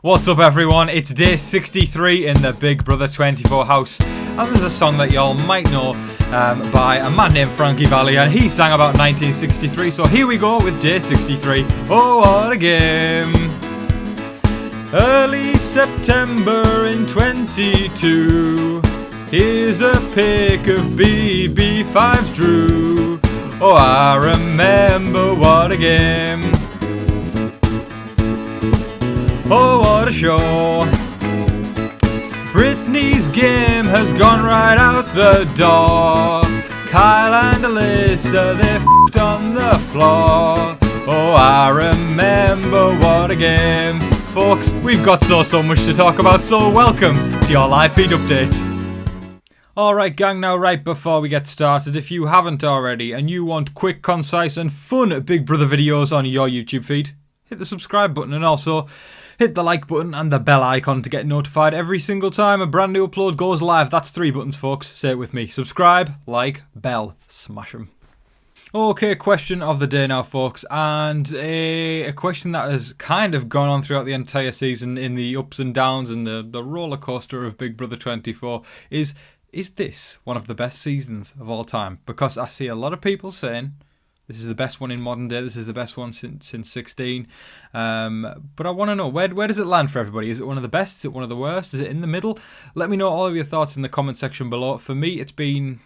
What's up everyone, it's day 63 in the Big Brother 24 house, and there's a song that y'all might know by a man named Frankie Valli, and he sang about 1963, so here we go with day 63. Oh, what a game! Early September in 22, here's a pic of BB5's Drew. Oh, I remember what a game. Oh, what a show. Brittany's game has gone right out the door. Kyle and Alyssa, they f***ed on the floor. Oh, I remember what a game. Folks, we've got so much to talk about, so welcome to your live feed update. Alright gang, now right before we get started, if you haven't already and you want quick, concise and fun Big Brother videos on your YouTube feed, hit the subscribe button and also hit the like button and the bell icon to get notified every single time a brand new upload goes live. That's 3 buttons, folks. Say it with me. Subscribe, like, bell. Smash them. Okay, question of the day now, folks. And a question that has kind of gone on throughout the entire season in the ups and downs and the roller coaster of Big Brother 24 is this one of the best seasons of all time? Because I see a lot of people saying this is the best one in modern day. This is the best one since 16. But I want to know, where does it land for everybody? Is it one of the best? Is it one of the worst? Is it in the middle? Let me know all of your thoughts in the comment section below. For me, it's been...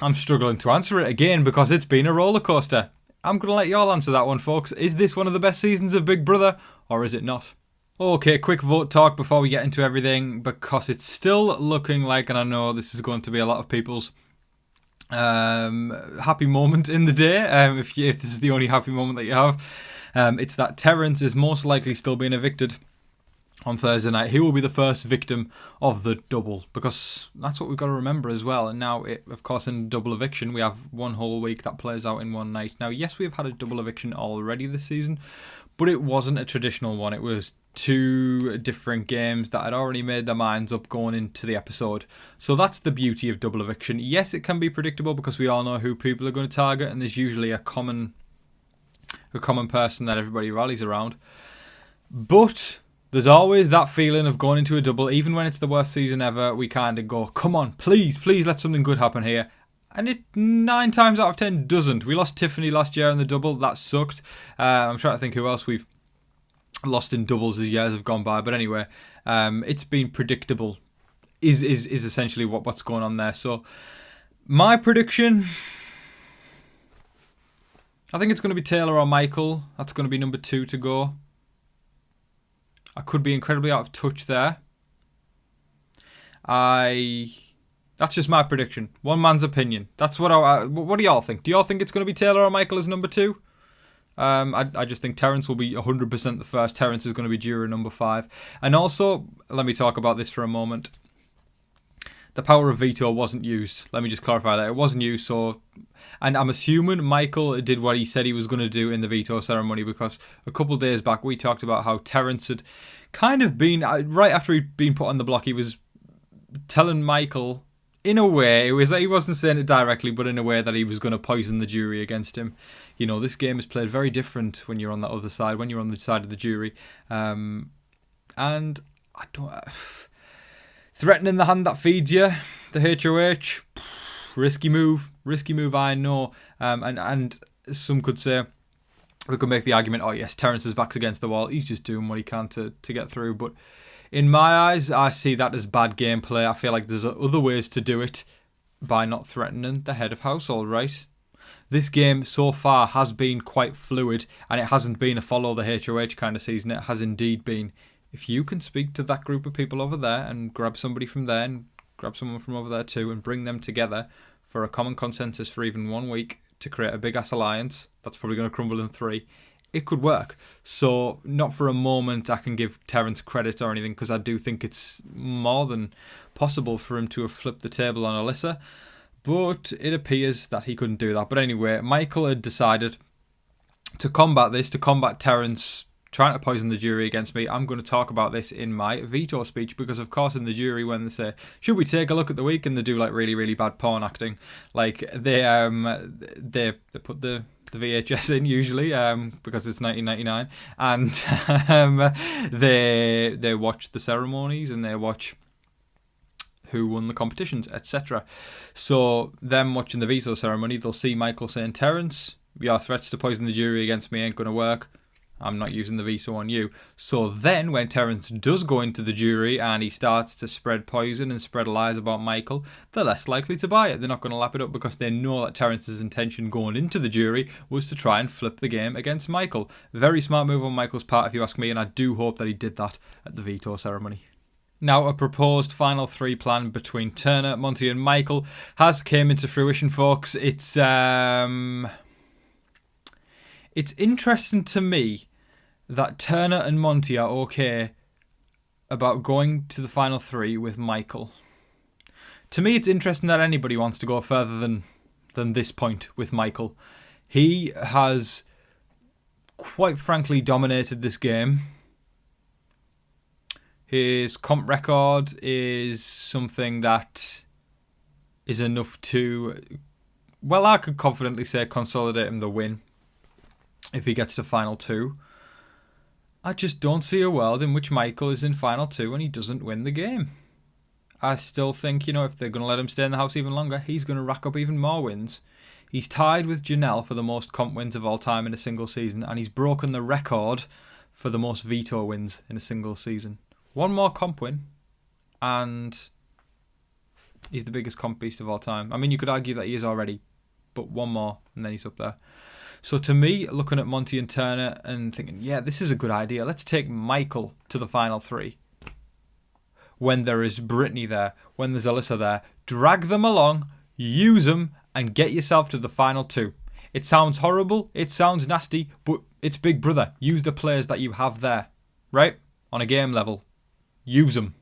I'm struggling to answer it again because it's been a roller coaster. I'm going to let y'all answer that one, folks. Is this one of the best seasons of Big Brother, or is it not? Okay, quick vote talk before we get into everything, because it's still looking like, and I know this is going to be a lot of people's happy moment in the day, if this is the only happy moment that you have, it's that Terence is most likely still being evicted on Thursday night. He will be the first victim of the double, because that's what we've got to remember as well. And now, of course, in double eviction, we have one whole week that plays out in one night. Now, yes, we've had a double eviction already this season, but it wasn't a traditional one. It was 2 different games that had already made their minds up going into the episode. So that's the beauty of double eviction. Yes, it can be predictable because we all know who people are going to target, and there's usually a common person that everybody rallies around. But there's always that feeling of going into a double, even when it's the worst season ever, we kind of go, come on, please let something good happen here. And it 9 times out of 10 doesn't. We lost Tiffany last year in the double. That sucked. I'm trying to think who else we've lost in doubles as years have gone by. But anyway, it's been predictable is essentially what's going on there. So my prediction, I think it's going to be Taylor or Michael. That's going to be number 2 to go. I could be incredibly out of touch there. That's just my prediction. One man's opinion. That's what what do y'all think? Do y'all think it's going to be Taylor or Michael as number 2? I just think Terence will be 100% the first. Terence is going to be juror number 5. And also, let me talk about this for a moment. The power of veto wasn't used. Let me just clarify that. It wasn't used, and I'm assuming Michael did what he said he was going to do in the veto ceremony, because a couple of days back we talked about how Terence had kind of been, right after he'd been put on the block, he was telling Michael, in a way, he wasn't saying it directly, but in a way that he was going to poison the jury against him. You know, this game is played very different when you're on the other side, when you're on the side of the jury. And I don't... threatening the hand that feeds you, the HOH, risky move, I know. And some could say, we could make the argument, oh yes, Terence's back's against the wall, he's just doing what he can to get through. But in my eyes, I see that as bad gameplay. I feel like there's other ways to do it by not threatening the head of household, right? This game so far has been quite fluid, and it hasn't been a follow the HOH kind of season. It has indeed been, if you can speak to that group of people over there and grab somebody from there and grab someone from over there too and bring them together for a common consensus for even 1 week to create a big-ass alliance, that's probably going to crumble in 3. It could work. So not for a moment I can give Terence credit or anything, because I do think it's more than possible for him to have flipped the table on Alyssa. But it appears that he couldn't do that. But anyway, Michael had decided to combat Terence trying to poison the jury against me. I'm going to talk about this in my veto speech, because of course in the jury, when they say, should we take a look at the week, and they do like really, really bad porn acting, like they put the the VHS in usually because it's 1999, and they watch the ceremonies and they watch who won the competitions, etc. So them watching the veto ceremony, they'll see Michael saying, "Terence, your threats to poison the jury against me ain't going to work. I'm not using the veto on you." So then when Terence does go into the jury and he starts to spread poison and spread lies about Michael, they're less likely to buy it. They're not going to lap it up because they know that Terence's intention going into the jury was to try and flip the game against Michael. Very smart move on Michael's part, if you ask me, and I do hope that he did that at the veto ceremony. Now, a proposed final three plan between Turner, Monty and Michael has came into fruition, folks. It's interesting to me that Turner and Monty are okay about going to the final three with Michael. To me, it's interesting that anybody wants to go further than this point with Michael. He has, quite frankly, dominated this game. His comp record is something that is enough to, well, I could confidently say consolidate him the win if he gets to final two. I just don't see a world in which Michael is in final two and he doesn't win the game. I still think, if they're going to let him stay in the house even longer, he's going to rack up even more wins. He's tied with Janelle for the most comp wins of all time in a single season, and he's broken the record for the most veto wins in a single season. One more comp win, and he's the biggest comp beast of all time. I mean, you could argue that he is already, but one more, and then he's up there. So to me, looking at Monty and Turner and thinking, yeah, this is a good idea. Let's take Michael to the final three. When there is Brittany there, when there's Alyssa there, drag them along, use them, and get yourself to the final two. It sounds horrible, it sounds nasty, but it's Big Brother. Use the players that you have there, right? On a game level. Use them.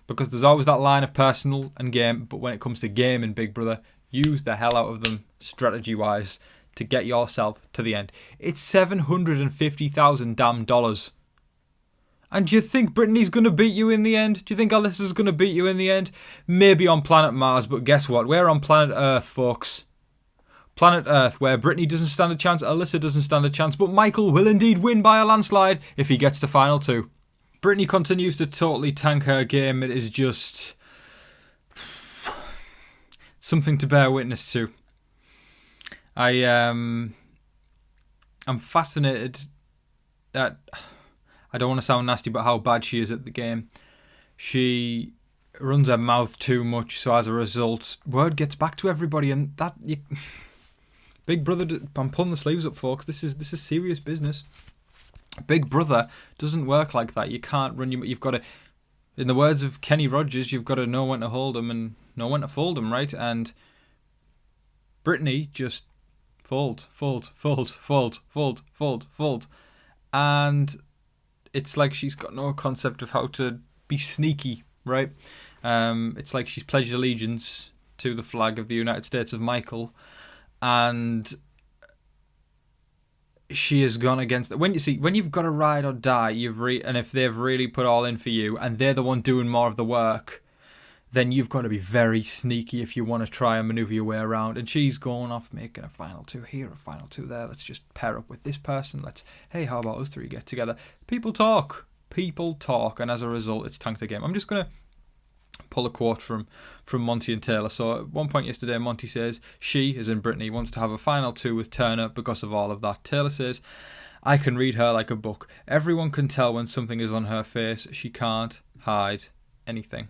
Because there's always that line of personal and game, but when it comes to game in Big Brother, use the hell out of them strategy-wise to get yourself to the end. It's $750,000 damn dollars. And do you think Brittany's going to beat you in the end? Do you think Alyssa's going to beat you in the end? Maybe on planet Mars, but guess what? We're on planet Earth, folks. Planet Earth, where Brittany doesn't stand a chance, Alyssa doesn't stand a chance, but Michael will indeed win by a landslide if he gets to final two. Brittany continues to totally tank her game. It is just something to bear witness to. I'm fascinated at, I don't want to sound nasty, but how bad she is at the game. She runs her mouth too much, so as a result, word gets back to everybody, and that Big Brother. I'm pulling the sleeves up, folks. This is serious business. Big Brother doesn't work like that. You can't run. You've got to, in the words of Kenny Rogers, you've got to know when to hold them and know when to fold them, right? And Brittany just fold, and it's like she's got no concept of how to be sneaky, right? It's like she's pledged allegiance to the flag of the United States of Michael, and she has gone against it. When you've got to ride or die, and if they've really put all in for you, and they're the one doing more of the work, then you've got to be very sneaky if you want to try and maneuver your way around. And she's going off making a final two here, a final two there. Let's just pair up with this person. Hey, how about us three get together? People talk, and as a result, it's tanked the game. I'm just going to pull a quote from Monty and Taylor. So at one point yesterday, Monty says, she, as in Brittany, wants to have a final two with Turner because of all of that. Taylor says, I can read her like a book. Everyone can tell when something is on her face. She can't hide anything.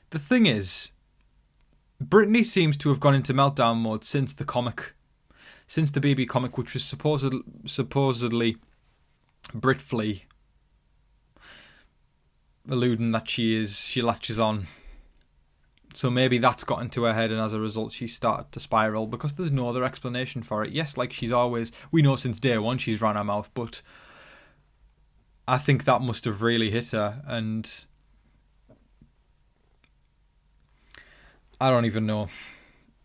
The thing is, Brittany seems to have gone into meltdown mode since the BB comic, which was supposedly Brit Flea, alluding that she latches on. So maybe that's got into her head, and as a result, she started to spiral because there's no other explanation for it. Yes, like she's always, we know since day one she's run her mouth, but I think that must have really hit her, and I don't even know.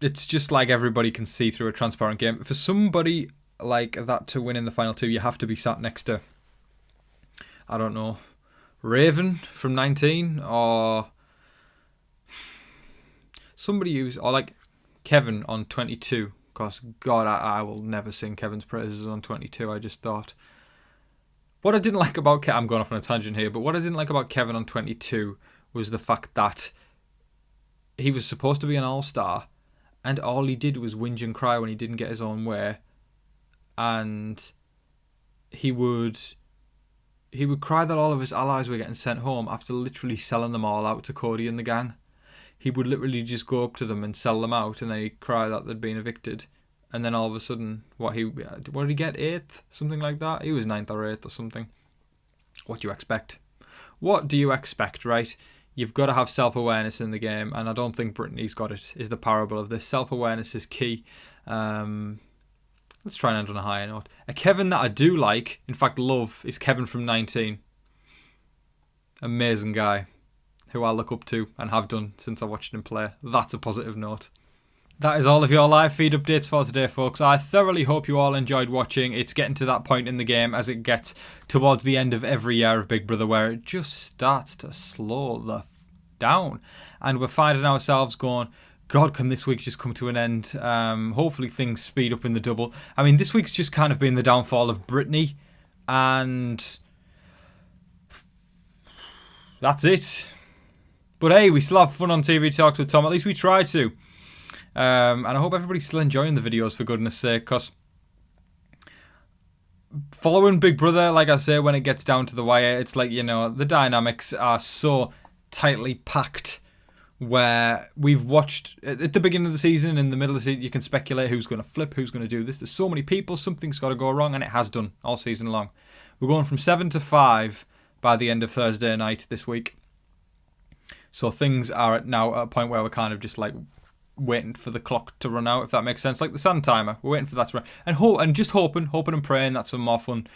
It's just like everybody can see through a transparent game. For somebody like that to win in the final two, you have to be sat next to, I don't know, Raven from 19 or somebody who's, or like Kevin on 22. Because, God, I will never sing Kevin's praises on 22. I just thought, what I didn't like about I'm going off on a tangent here, but what I didn't like about Kevin on 22 was the fact that he was supposed to be an all-star, and all he did was whinge and cry when he didn't get his own way. And he would cry that all of his allies were getting sent home after literally selling them all out to Cody and the gang. He would literally just go up to them and sell them out, and then he'd cry that they'd been evicted. And then all of a sudden, what did he get? 8th? Something like that? He was 9th or 8th or something. What do you expect? What do you expect, right? You've got to have self-awareness in the game, and I don't think Brittany's got it, is the parable of this. Self-awareness is key. Let's try and end on a higher note. A Kevin that I do like, in fact love, is Kevin from 19. Amazing guy, who I look up to and have done since I watched him play. That's a positive note. That is all of your live feed updates for today, folks. I thoroughly hope you all enjoyed watching. It's getting to that point in the game as it gets towards the end of every year of Big Brother where it just starts to slow the down. And we're finding ourselves going, God, can this week just come to an end? Hopefully things speed up in the double. I mean, this week's just kind of been the downfall of Brittany. And that's it. But hey, we still have fun on TV Talks with Tom. At least we try to. And I hope everybody's still enjoying the videos, for goodness sake, because following Big Brother, like I say, when it gets down to the wire, it's like, you know, the dynamics are so tightly packed where we've watched at the beginning of the season, in the middle of the season, you can speculate who's going to flip, who's going to do this. There's so many people, something's got to go wrong, and it has done all season long. We're going from 7 to 5 by the end of Thursday night this week. So things are now at a point where we're kind of just like waiting for the clock to run out, if that makes sense. Like the sun timer, we're waiting for that to run, and just hoping and praying that some more fun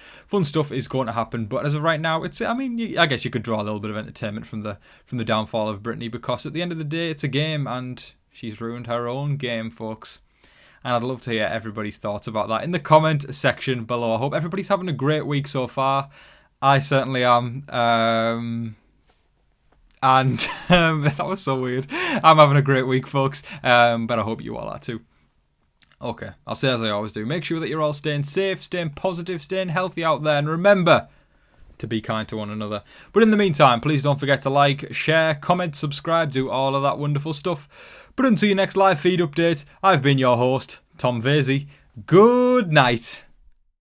stuff is going to happen. But as of right now, it's, I mean, I guess you could draw a little bit of entertainment from the downfall of Brittany, because at the end of the day, it's a game, and she's ruined her own game, folks. And I'd love to hear everybody's thoughts about that in the comment section below. I hope everybody's having a great week so far. I certainly am. And that was so weird. I'm having a great week, folks. But I hope you all are too. Okay, I'll say as I always do. Make sure that you're all staying safe, staying positive, staying healthy out there. And remember to be kind to one another. But in the meantime, please don't forget to like, share, comment, subscribe, do all of that wonderful stuff. But until your next live feed update, I've been your host, Tom Vasey. Good night.